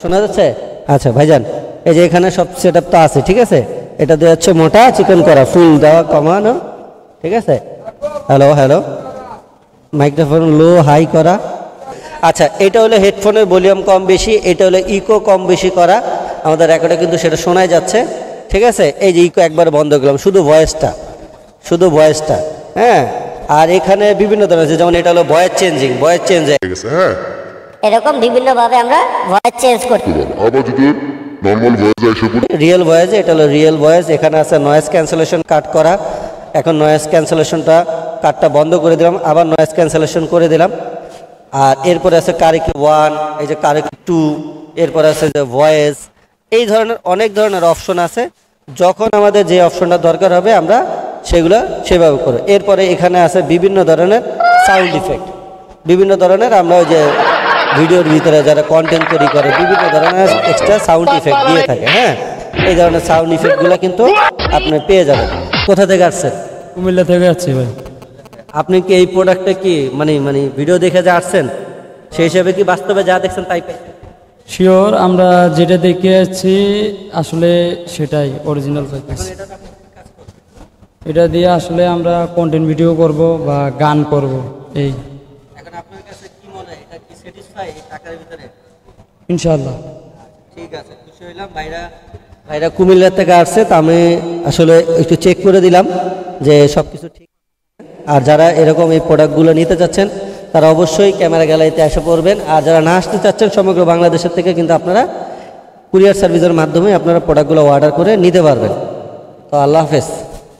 শোনা যাচ্ছে? আচ্ছা ভাইজান, এই যে এখানে সব সেট আপ তো আছে, ঠিক আছে? এটা দিয়ে হচ্ছে মোটা চিকন করা, ফুল দেওয়া কমানো, ঠিক আছে? Hello hello, microphone low high করা। আচ্ছা, এটা হলো হেডফোনের ভলিউম কম বেশি, এটা হলো ইকো কম বেশি করা। আমাদের রেকর্ডে কিন্তু সেটা শোনাই যাচ্ছে, ঠিক আছে? এই যে ইকো একবার বন্ধ করলাম, শুধু ভয়েসটা, হ্যাঁ। আর এখানে বিভিন্ন ধরনের আছে, যেমন এটা হলো ভয়েস চেঞ্জ হয়ে গেছে, হ্যাঁ। এরকম বিভিন্ন ভাবে আমরা ভয়েস চেঞ্জ করতে পারি। আবার যদি নরমাল ভয়েস আসে রিয়েল ভয়েস, এটা হলো রিয়েল ভয়েস। এখানে আছে নয়েজ ক্যান্সেলেশন কাট করা। এখন নয়েজ ক্যান্সেলেশনটা কাটটা বন্ধ করে দিলাম, আবার নয়েজ ক্যান্সেলেশন করে দিলাম। আর এরপরে আছে কারেক্ট 1, এই যে কারেক্ট 2, এরপরে আছে যে ভয়েস। এই ধরনের অনেক ধরনের অপশন আছে। যখন আমাদের যে অপশনটা দরকার হবে আমরা সেগুলো সেভাবে করব। এরপরে এখানে আছে বিভিন্ন ধরনের সাউন্ড ইফেক্ট, বিভিন্ন ধরনের আমরা ওই যে ভিডিওর ভিতরে যারা কন্টেন্ট তৈরি করে বিভিন্ন ধরনের এক্সট্রা সাউন্ড ইফেক্ট দিয়ে থাকে, হ্যাঁ। এই ধরনের সাউন্ড ইফেক্টগুলো কিন্তু আপনি পেয়ে যাবেন। কোথা থেকে আসছেন? কুমিল্লা থেকে আসছি ভাই। আপনি কি এই প্রোডাক্টটা কি মানে ভিডিও দেখে যা আসছেন, সেই হিসাবে কি বাস্তবে যা দেখছেন তাই পাইছেন? শিওর, আমরা যেটা দেখে আসছি আসলে সেটাই অরিজিনাল পাইতেছি। এটা দিয়ে আসলে আমরা কন্টেন্ট ভিডিও করব বা গান করব। এই এখন আপনার কাছে কি মনে হয়, এটা কি স্যাটিসফাই এই টাকার ভিতরে? ইনশাআল্লাহ। ঠিক আছে, খুশি হইলাম। ভাইরা কুমিল্লা থেকে আসছে, তা আমি আসলে একটু চেক করে দিলাম যে সব কিছু ঠিক। আর যারা এরকম এই প্রোডাক্টগুলো নিতে চাচ্ছেন তারা অবশ্যই ক্যামেরা গ্যালারিতে এসে পড়বেন। আর যারা না আসতে চাচ্ছেন সমগ্র বাংলাদেশের থেকে কিন্তু আপনারা কুরিয়ার সার্ভিসের মাধ্যমে আপনারা প্রোডাক্টগুলো অর্ডার করে নিতে পারবেন। তো আল্লাহ হাফেজ।